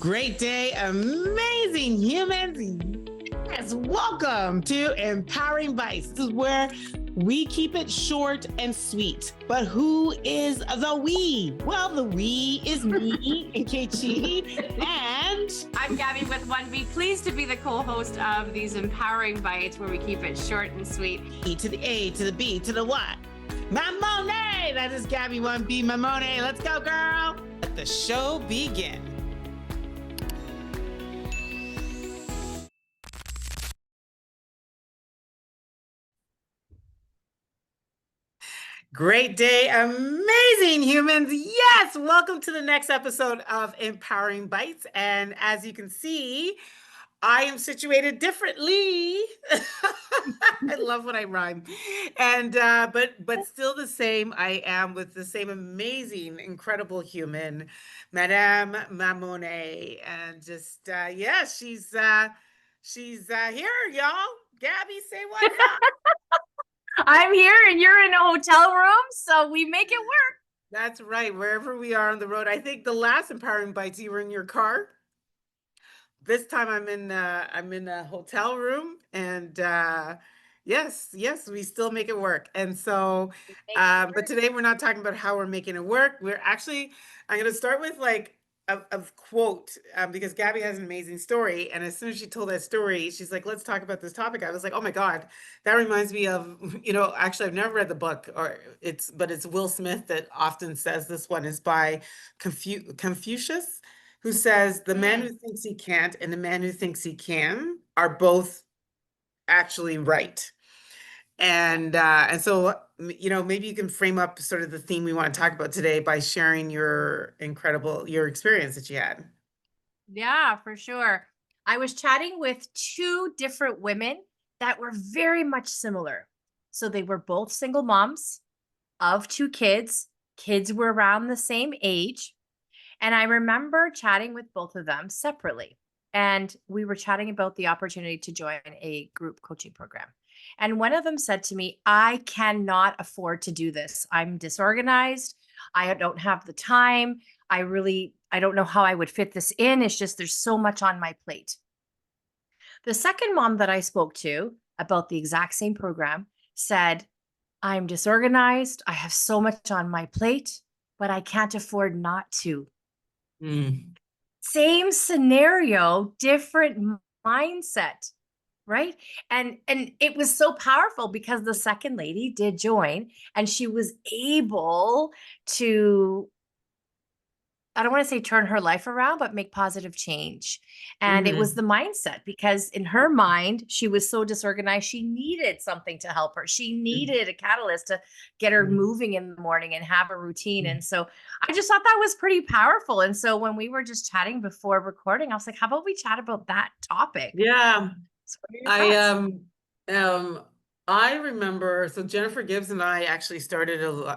Great day, amazing humans. Yes, welcome to Empowering Bites. This is where we keep it short and sweet. But who is the we? Well, the we is me, Nkechi, and I'm Gaby with 1B. Pleased to be the co-host of these Empowering Bites where we keep it short and sweet. E to the A to the B to the what? Mamone! That is Gaby 1B Mamone. Let's go, girl. Let the show begin. Great day, amazing humans. Yes, welcome to the next episode of Empowering Bites. And as you can see, I am situated differently. I love when I rhyme. And but still the same. I am with the same amazing, incredible human, Madame Mamone. And just yeah, she's here, y'all. Gaby, say what's up. I'm here and you're in a hotel room, so we make it work. That's right. Wherever we are on the road. I think the last Empowering Bites, you were in your car. This time I'm in a hotel room, and yes, we still make it work. And so, but today we're not talking about how we're making it work. I'm going to start with like a quote because Gaby has an amazing story. And as soon as she told that story, she's like, let's talk about this topic. I was like, oh my God, that reminds me of, actually I've never read the book but it's Will Smith that often says this one is by Confucius, who says the man who thinks he can't and the man who thinks he can are both actually right. And so, maybe you can frame up sort of the theme we want to talk about today by sharing your experience that you had. Yeah, for sure. I was chatting with two different women that were very much similar. So they were both single moms of two kids. Kids were around the same age. And I remember chatting with both of them separately. And we were chatting about the opportunity to join a group coaching program. And one of them said to me, I cannot afford to do this. I'm disorganized. I don't have the time. I don't know how I would fit this in. It's just there's so much on my plate. The second mom that I spoke to about the exact same program said, I'm disorganized. I have so much on my plate, but I can't afford not to. Same scenario, different mindset, right? And it was so powerful because the second lady did join and she was able to, I don't want to say turn her life around, but make positive change. And it was the mindset because in her mind, she was so disorganized. She needed something to help her. She needed a catalyst to get her moving in the morning and have a routine. And so I just thought that was pretty powerful. And so when we were just chatting before recording, I was like, how about we chat about that topic? Yeah. So what are your thoughts? I remember, so Jennifer Gibbs and I actually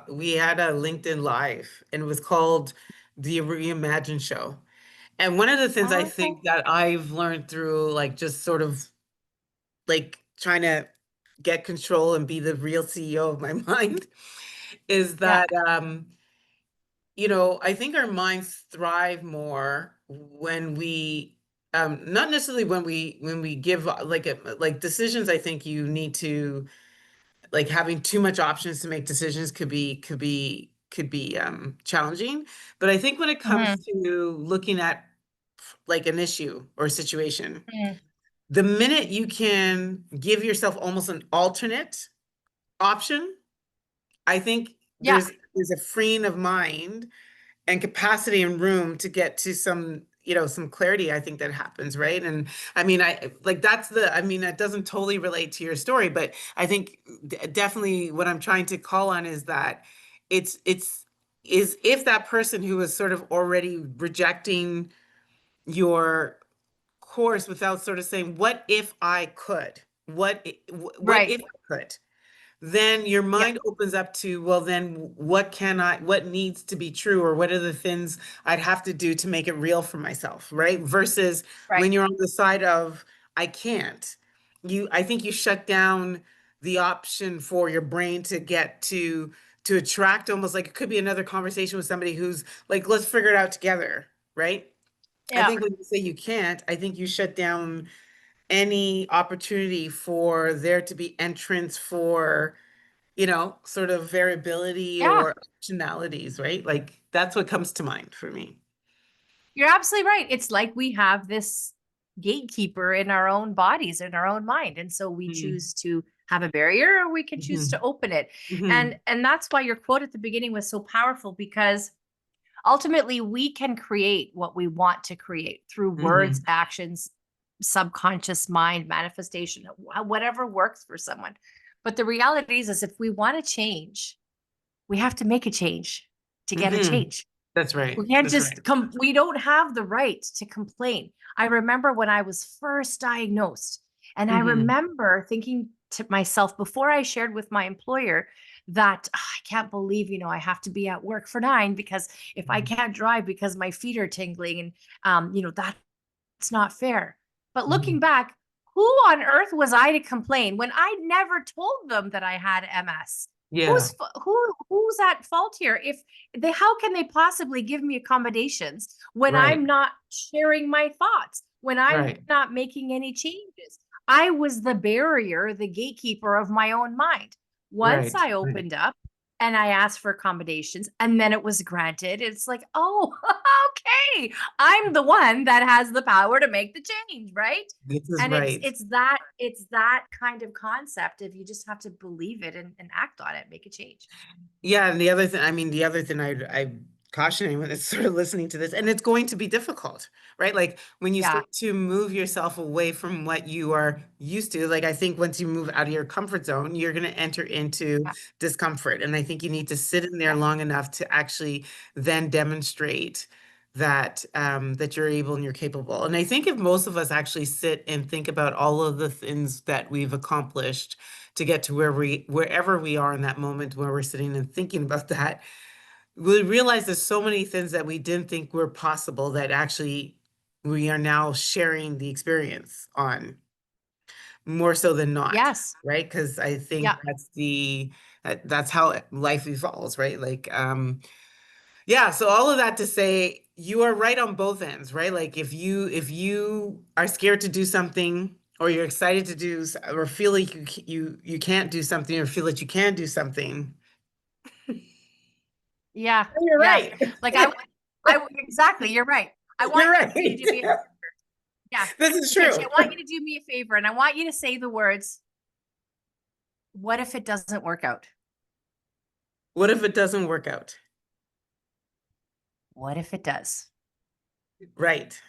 we had a LinkedIn Live, and it was called the Reimagine Show. And one of the things I think that I've learned through like just sort of like trying to get control and be the real CEO of my mind is that I think our minds thrive more when we not necessarily when we give like decisions. I think you need to, like, having too much options to make decisions could be challenging. But I think when it comes to looking at like an issue or a situation, the minute you can give yourself almost an alternate option, I think there's a freeing of mind and capacity and room to get to some clarity. I think that happens, right? And I mean, that doesn't totally relate to your story, but I think definitely what I'm trying to call on is that it's is if that person who is sort of already rejecting your course without sort of saying, what if I could, what if I could, then your mind opens up to, well, then what needs to be true, or what are the things I'd have to do to make it real for myself, right? Versus when you're on the side of, I can't, I think you shut down the option for your brain to get to attract, almost like it could be another conversation with somebody who's like, let's figure it out together, right? I Yeah. think when you say you can't, I think you shut down any opportunity for there to be entrance for, sort of variability Yeah. or optionalities, right? Like that's what comes to mind for me. You're absolutely right. It's like we have this gatekeeper in our own bodies, in our own mind. And so we Mm-hmm. choose to have a barrier or we can choose to Mm-hmm. open it. Mm-hmm. And that's why your quote at the beginning was so powerful, because ultimately we can create what we want to create through words, Mm-hmm. actions, subconscious mind, manifestation, whatever works for someone. But the reality is if we want to change, we have to make a change to get a Mm-hmm. change. That's right. We can't That's just right. come, we don't have the right to complain. I remember when I was first diagnosed, and I Mm-hmm. remember thinking to myself before I shared with my employer that I can't believe, I have to be at work for 9 because if I can't drive because my feet are tingling and that's not fair. But Mm-hmm. looking back, who on earth was I to complain when I never told them that I had MS? Yeah. Who's at fault here? If they how can they possibly give me accommodations when I'm Right. not sharing my thoughts, when I'm Right. not making any changes? I was the barrier, the gatekeeper of my own mind. Once Right. I Right. opened up and I asked for accommodations and then it was granted, it's like, oh, okay, I'm the one that has the power to make the change, right? This is And it's right. it's that it's that kind of concept of you just have to believe it and act on it, make a change. Yeah, and the other thing, I mean, the other thing I'm cautioning when it's sort of listening to this, and it's going to be difficult, right? Like when you Yeah. start to move yourself away from what you are used to, like I think once you move out of your comfort zone, you're going to enter into Yeah. discomfort. And I think you need to sit in there Yeah. long enough to actually then demonstrate that you're able and you're capable. And I think if most of us actually sit and think about all of the things that we've accomplished to get to wherever we are in that moment where we're sitting and thinking about that, we realize there's so many things that we didn't think were possible that actually we are now sharing the experience on more so than not, Yes. right? Because I think Yeah. that's how life evolves, right? Like yeah, so all of that to say you are right on both ends, right? Like if you are scared to do something or you're excited to or feel like you can't do something or feel that you can do something, Yeah. you're Yeah. right. Like exactly, you're right. I want You're right. you to do me a yeah. This is Nkechi, true. I want you to do me a favor and I want you to say the words, what if it doesn't work out? What if it doesn't work out? What if it does? Right.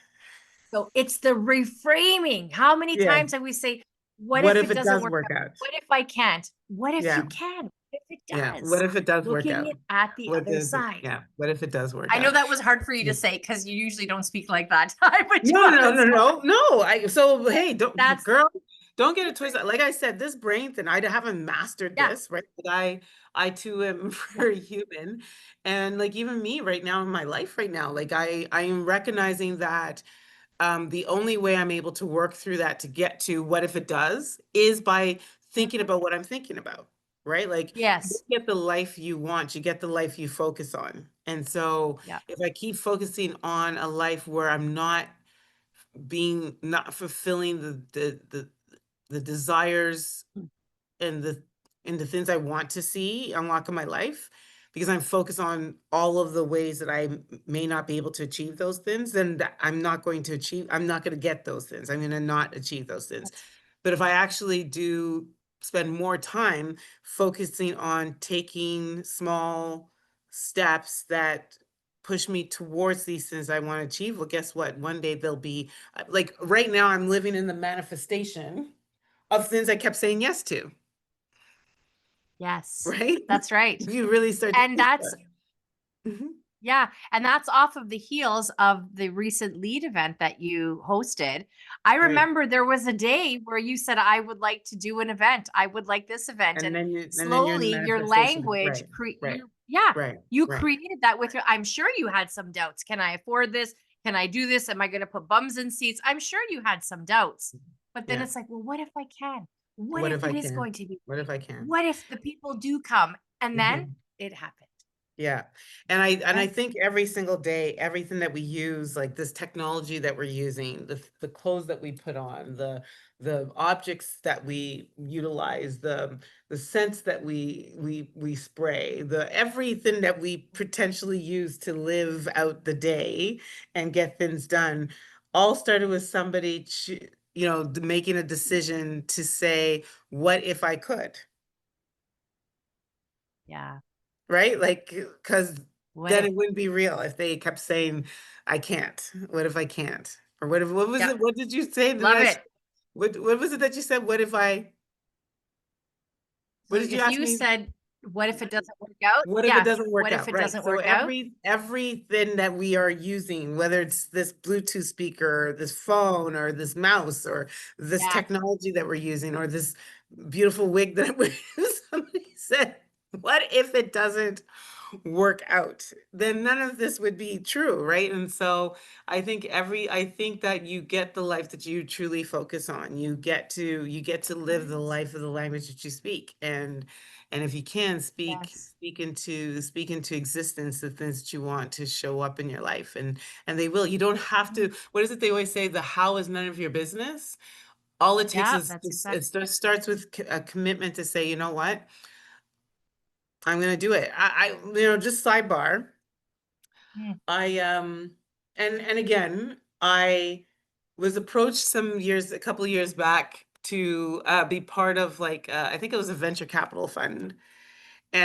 So it's the reframing. How many Yeah. times have we say, what What if if it it doesn't does work work out? out? What if I can't? What if you Yeah. can? What if it Yeah. What does? if it does work Looking out? it at the What other does it, side. yeah. What if it does work I know out? that was hard for you to Yeah. say because you usually don't speak like that. I put you No, on no, the no, spot. no, no. So hey, don't That's girl, don't get it twisted. Like I said, this brain thing, I haven't mastered yeah, this, right? But I too am yeah, very human. And like even me right now in my life right now, like I am recognizing that the only way I'm able to work through that to get to what if it does is by thinking mhm, about what I'm thinking about, right? Like you yes, get the life you want, you get the life you focus on. And so yeah, if I keep focusing on a life where I'm not fulfilling the desires mm, and the things I want to see unlock in my life because I'm focused on all of the ways that may not be able to achieve those things, then I'm not going to get those things. I'm going to not achieve those things. yes, But if I actually do spend more time focusing on taking small steps that push me towards these things I want to achieve, well, guess what? One day they'll be like right now, I'm living in the manifestation of things I kept saying yes to, yes, right? that's right. If you really start to And think that's about it. yeah, and that's off of the heels of the recent lead event that you hosted. I Right. remember there was a day where you said, I would like to do an event. I would like this event. And And then you're in the slowly your manifestation. language, Right. Right. yeah, Right. you Right. created that with your, I'm sure you had some doubts. Can I afford this? Can I do this? Am I going to put bums in seats? I'm sure you had some doubts. But then Yeah. it's like, well, what if I can? What What if if it I is can? going to be? What if I can? What if the people do come? And then Mhm. it happened. Yeah. And I think every single day, everything that we use, like this technology that we're using, the clothes that we put on, the objects that we utilize, the scents that we spray, the everything that we potentially use to live out the day and get things done, all started with somebody, making a decision to say, what if I could? Yeah. Right? Like, because What then if? it wouldn't be real if they kept saying, I can't. What if I can't? Or what if, what was Yep. it? What did you say? Love it. What was it that you said? What So did you if ask you me? said, what if it doesn't work out? What if it Yeah. doesn't work What if out? it Right. doesn't So work out? everything that we are using, whether it's this Bluetooth speaker, or this phone, or this mouse, or this Yeah. technology that we're using, or this beautiful wig that I'm wearing, somebody said, what if it doesn't work out? Then none of this would be true, right? And so I think that you get the life that you truly focus on. You get to live the life of the language that you speak. And if you can Yes. speak into existence the things that you want to show up in your life, and they will. You don't have Mhm. to, what is it they always say? The how is none of your business. All it takes Yeah, is that's just, exactly. it starts with a commitment to say, you know what? I'm gonna do it. Just sidebar. Mm, I and again, I was approached a couple of years back to be part of, like, I think it was a venture capital fund,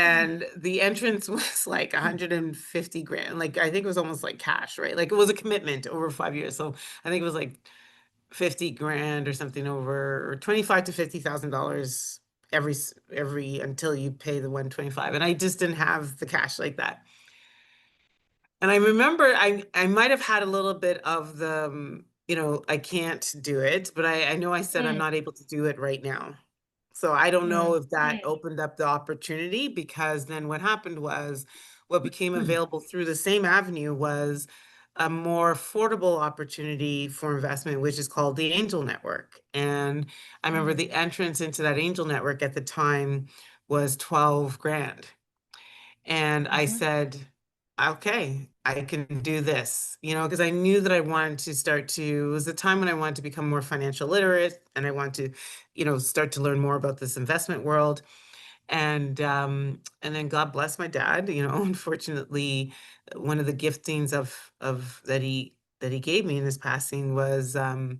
mm, and the entrance was like mm, 150 grand. Like, I think it was almost like cash, right? Like, it was a commitment over 5 years. So I think it was like 50 grand or something, over, or 25 to $50,000 every until you pay the 125. And I just didn't have the cash like that. And I remember I might have had a little bit of the, I can't do it, but I know I said I'm mm, not able to do it right now. So I don't know mm, if that mm, opened up the opportunity, because then what happened was, what became mm, available through the same avenue was a more affordable opportunity for investment, which is called the Angel Network. And I remember mm, the entrance into that Angel Network at the time was 12 grand. And I mhm, said, okay, I can do this, because I knew that I wanted to it was the time when I wanted to become more financial literate, and I want to, start to learn more about this investment world. And then God bless my dad, unfortunately, one of the giftings of that he gave me in his passing was, I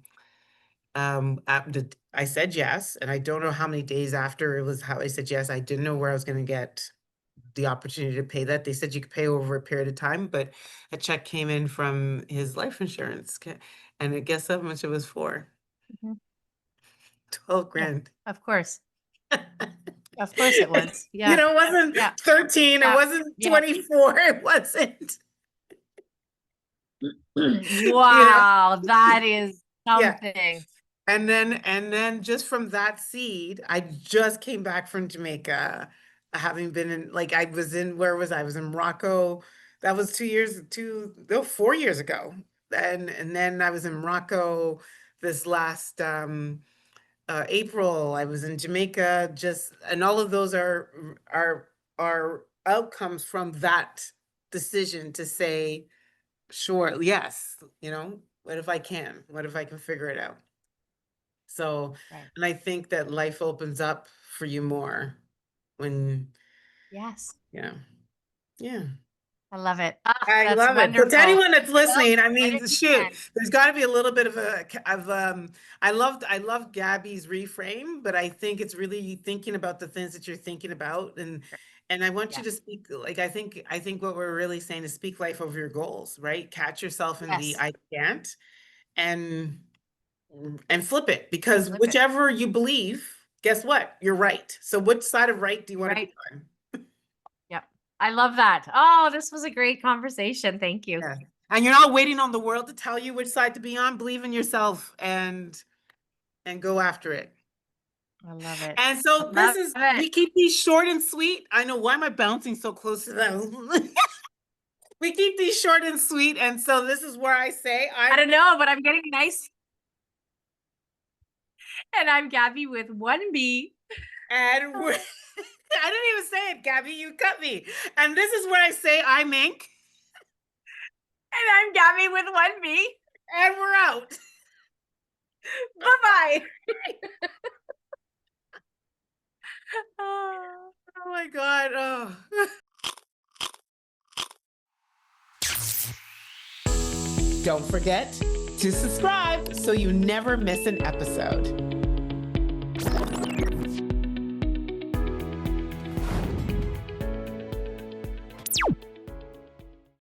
said yes, and I don't know how many days after it was how I said yes. I didn't know where I was going to get the opportunity to pay that. They said you could pay over a period of time, but a check came in from his life insurance. And I guess how much it was for? mhm. 12 Yeah, grand. of course. Of course it was. Yeah. It wasn't Yeah. 13, it Yeah. wasn't Yeah. 24, it wasn't. You know? Wow, that is Yeah. something. And then just from that seed, I just came back from Jamaica, having been in, like, I was in, where was I? I was in Morocco. That was 4 years ago. And then I was in Morocco this last April. I was in Jamaica, just, and all of those are outcomes from that decision to say, sure, yes, what if I can? What if I can figure it out? So, Right. and I think that life opens up for you more when, Yes. yeah, yeah. I love it. Ah, I that's love it. So to wonderful. anyone that's Well, listening, I what mean, if you shoot, can? there's got to be a little bit I love Gabby's reframe, but I think it's really thinking about the things that you're thinking about, and I want you Yeah. to speak, like, I think what we're really saying is speak life over your goals, right? Catch yourself in the Yes. I can't, and and flip it, And because flip it. whichever you believe, guess what? You're right. So which side of right do you You're want to be right. on? Yep. I love that. Oh, this was a great conversation. Thank you. Yeah. And you're not waiting on the world to tell you which side to be on. Believe in yourself and go after it. I love it. And so Love it. we keep these short and sweet. I know, why am I bouncing so close to them? We keep these short and sweet. And so this is where I say I don't know, but I'm getting nice. And I'm Gabby with one B. and we're I didn't even say it, Gabby. You cut me. And this is where I say I'm Ink, And I'm Gabby with one B. and we're out. Bye-bye. Oh my God. Oh. Don't forget to subscribe so you never miss an episode.